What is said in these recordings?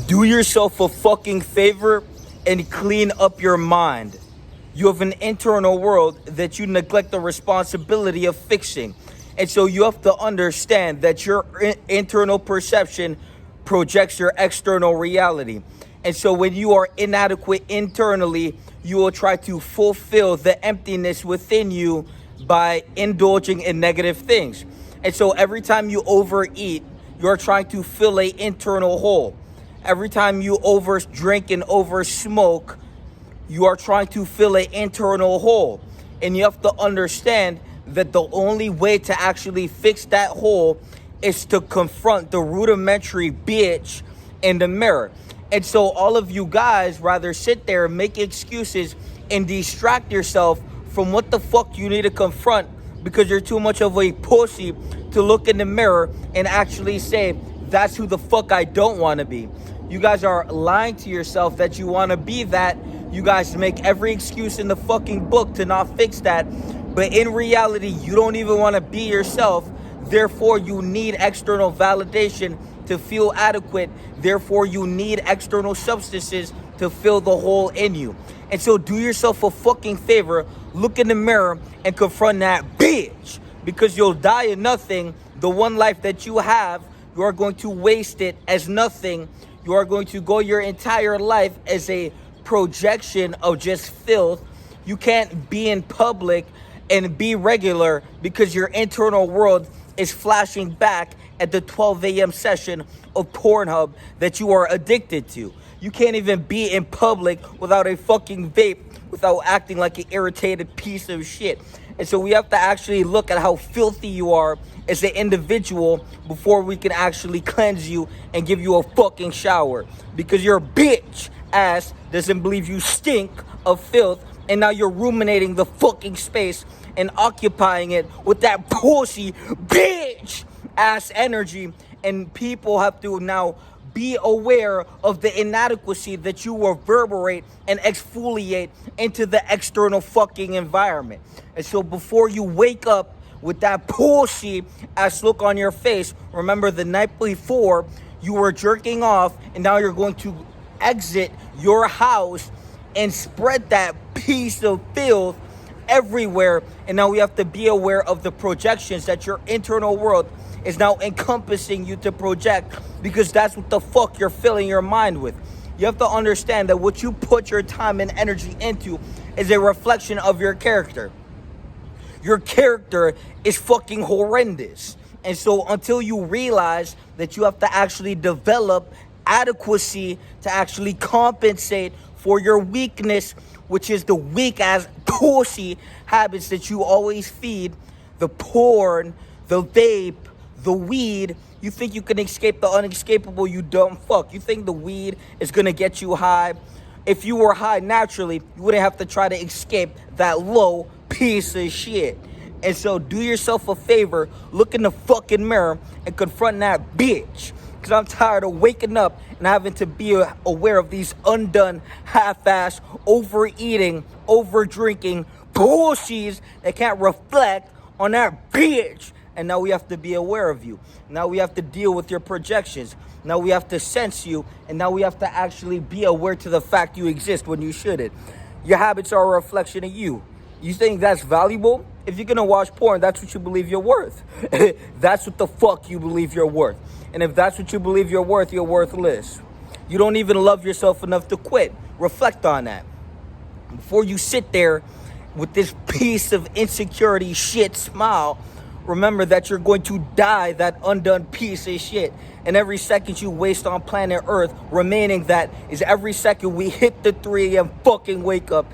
Do yourself a fucking favor and clean up your mind. You have an internal world that you neglect the responsibility of fixing. And so you have to understand that your internal perception projects your external reality. And so when you are inadequate internally, you will try to fulfill the emptiness within you by indulging in negative things. And so every time you overeat, you're trying to fill an internal hole. Every time you over drink and over smoke, you are trying to fill an internal hole. And you have to understand that the only way to actually fix that hole is to confront the rudimentary bitch in the mirror. And so all of you guys rather sit there, make excuses, and distract yourself from what the fuck you need to confront because you're too much of a pussy to look in the mirror and actually say, that's who the fuck I don't want to be. You guys are lying to yourself that you want to be that. You guys make every excuse in the fucking book to not fix that. But in reality, you don't even want to be yourself. Therefore, you need external validation to feel adequate. Therefore, you need external substances to fill the hole in you. And so do yourself a fucking favor. Look in the mirror and confront that bitch. Because you'll die in nothing. The one life that you have, you are going to waste it as nothing. You are going to go your entire life as a projection of just filth. You can't be in public and be regular because your internal world is flashing back at the 12 a.m. session of Pornhub that you are addicted to. You can't even be in public without a fucking vape, without acting like an irritated piece of shit. And so we have to actually look at how filthy you are as an individual before we can actually cleanse you and give you a fucking shower. Because your bitch ass doesn't believe you stink of filth, and now you're ruminating the fucking space and occupying it with that pussy bitch ass energy. And people have to now be aware of the inadequacy that you reverberate and exfoliate into the external fucking environment. And so before you wake up with that pussy ass look on your face, remember the night before you were jerking off, and now you're going to exit your house and spread that piece of filth everywhere. And now we have to be aware of the projections that your internal world is now encompassing you to project, because that's what the fuck you're filling your mind with. You have to understand that what you put your time and energy into is a reflection of your character. Your character is fucking horrendous. And so until you realize that you have to actually develop adequacy to actually compensate for your weakness, which is the weak ass pussy habits that you always feed, the porn, the vape, the weed. You think you can escape the unescapable, you dumb fuck. You think the weed is gonna get you high? If you were high naturally, you wouldn't have to try to escape that low piece of shit. And so do yourself a favor, look in the fucking mirror and confront that bitch. Because I'm tired of waking up and having to be aware of these undone, half-ass, overeating, over-drinking bullshies that can't reflect on that bitch. And now we have to be aware of you. Now we have to deal with your projections. Now we have to sense you. And now we have to actually be aware to the fact you exist when you shouldn't. Your habits are a reflection of you. You think that's valuable? If you're gonna watch porn, that's what you believe you're worth. That's what the fuck you believe you're worth. And if that's what you believe you're worthless. You don't even love yourself enough to quit. Reflect on that. Before you sit there with this piece of insecurity shit smile, remember that you're going to die that undone piece of shit. And every second you waste on planet Earth remaining that is every second we hit the 3 a.m. fucking wake up.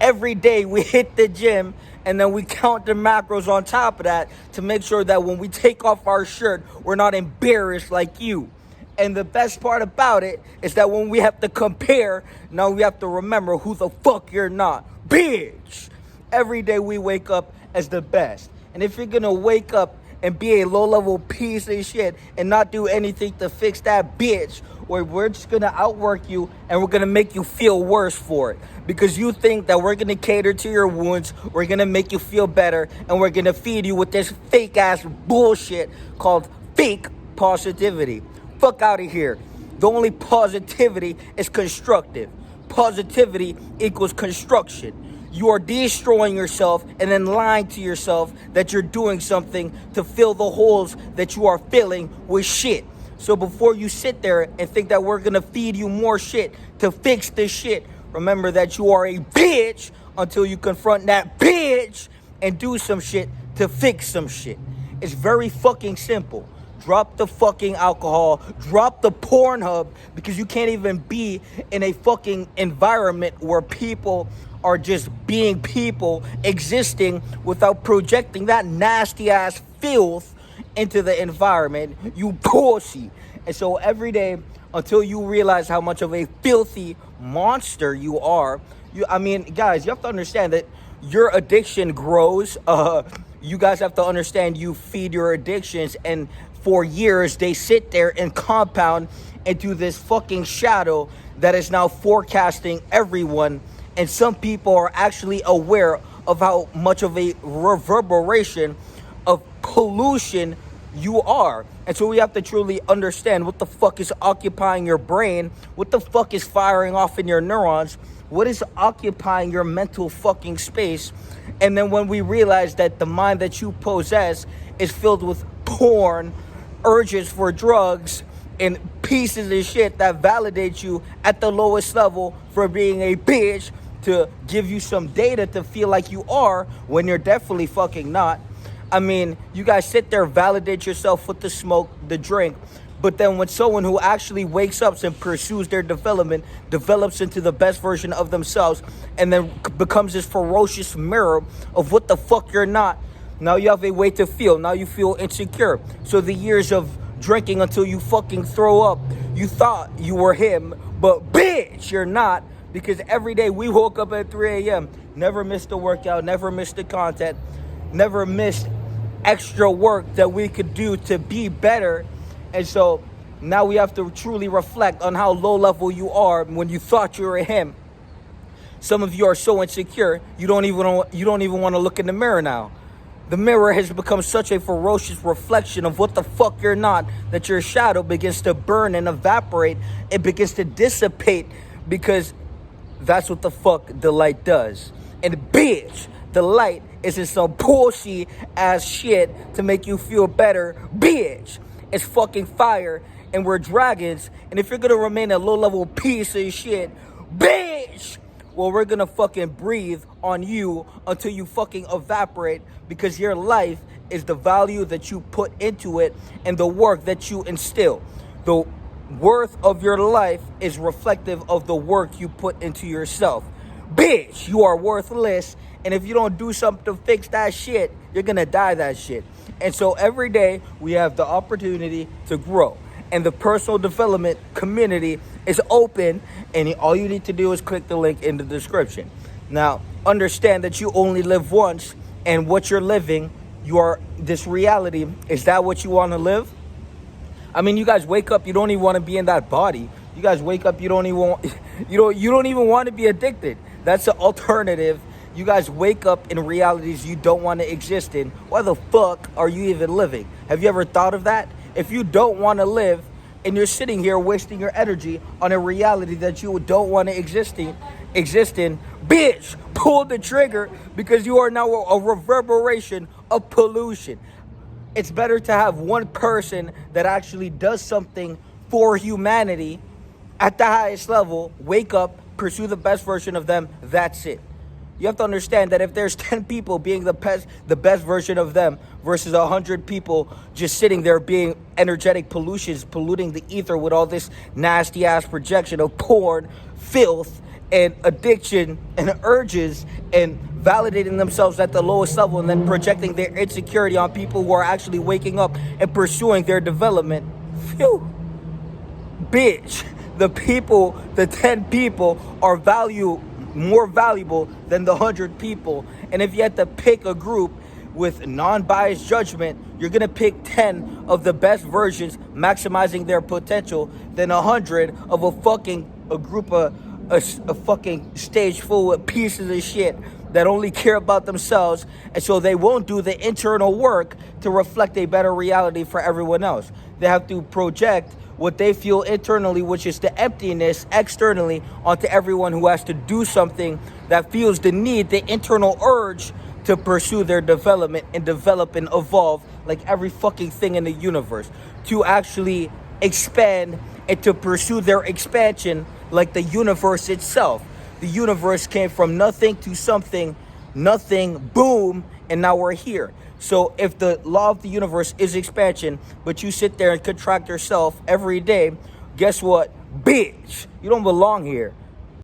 Every day we hit the gym, and then we count the macros on top of that to make sure that when we take off our shirt, we're not embarrassed like you. And the best part about it is that when we have to compare, now we have to remember who the fuck you're not. Bitch! Every day we wake up as the best. And if you're gonna wake up and be a low-level piece of shit and not do anything to fix that bitch, or we're just gonna outwork you and we're gonna make you feel worse for it. Because you think that we're gonna cater to your wounds, we're gonna make you feel better, and we're gonna feed you with this fake-ass bullshit called fake positivity. Fuck out of here. The only positivity is constructive. Positivity equals construction. You are destroying yourself and then lying to yourself that you're doing something to fill the holes that you are filling with shit. So before you sit there and think that we're gonna feed you more shit to fix this shit, remember that you are a bitch until you confront that bitch and do some shit to fix some shit. It's very fucking simple. Drop the fucking alcohol, drop the Pornhub, because you can't even be in a fucking environment where people are just being people, existing without projecting that nasty ass filth into the environment, you pussy. And so every day, until you realize how much of a filthy monster you are, guys, you have to understand that your addiction grows. You guys have to understand you feed your addictions, and for years they sit there and compound into this fucking shadow that is now forecasting everyone. And some people are actually aware of how much of a reverberation of pollution you are. And so we have to truly understand what the fuck is occupying your brain, what the fuck is firing off in your neurons, what is occupying your mental fucking space. And then when we realize that the mind that you possess is filled with porn, urges for drugs, and pieces of shit that validate you at the lowest level for being a bitch, to give you some data to feel like you are when you're definitely fucking not. You guys sit there, validate yourself with the smoke, the drink, but then when someone who actually wakes up and pursues their development, develops into the best version of themselves, and then becomes this ferocious mirror of what the fuck you're not, now you have a way to feel. Now you feel insecure. So the years of drinking until you fucking throw up, you thought you were him, but bitch, you're not. Because every day we woke up at 3 a.m., never missed a workout, never missed the content, never missed extra work that we could do to be better. And so now we have to truly reflect on how low level you are when you thought you were him. Some of you are so insecure, you don't even want to look in the mirror now. The mirror has become such a ferocious reflection of what the fuck you're not, that your shadow begins to burn and evaporate. It begins to dissipate, because that's what the fuck the light does. And bitch, the light isn't some pussy ass shit to make you feel better. Bitch, it's fucking fire, and we're dragons. And if you're gonna remain a low level piece of shit, bitch, well, we're gonna fucking breathe on you until you fucking evaporate, because your life is the value that you put into it and the work that you instill. The worth of your life is reflective of the work you put into yourself. Bitch, you are worthless, and if you don't do something to fix that shit, you're gonna die that shit. And so every day we have the opportunity to grow, and the personal development community is open, and all you need to do is click the link in the description. Now, understand that you only live once, and what you're living, this reality, is that what you want to live? You guys wake up, you don't even want to be in that body. You guys wake up, you don't even want to be addicted. That's an alternative. You guys wake up in realities you don't want to exist in. Why the fuck are you even living? Have you ever thought of that? If you don't want to live, and you're sitting here wasting your energy on a reality that you don't want to exist in, bitch, pull the trigger, because you are now a reverberation of pollution. It's better to have one person that actually does something for humanity at the highest level, wake up, pursue the best version of them, that's it. You have to understand that if there's 10 people being the best version of them versus 100 people just sitting there being energetic pollutions, polluting the ether with all this nasty ass projection of porn, filth, and addiction and urges, and validating themselves at the lowest level, and then projecting their insecurity on people who are actually waking up and pursuing their development. Phew. Bitch, the 10 people are more valuable than the 100 people. And if you had to pick a group with non-biased judgment, you're gonna pick 10 of the best versions maximizing their potential than 100 of a group of a fucking stage full of pieces of shit that only care about themselves, and so they won't do the internal work to reflect a better reality for everyone else. They have to project what they feel internally, which is the emptiness externally, onto everyone who has to do something that feels the need, the internal urge to pursue their development and develop and evolve, like every fucking thing in the universe, to actually expand and to pursue their expansion, like the universe itself. The universe came from nothing to something, nothing, boom, and now we're here. So if the law of the universe is expansion, but you sit there and contract yourself every day, guess what? Bitch, you don't belong here.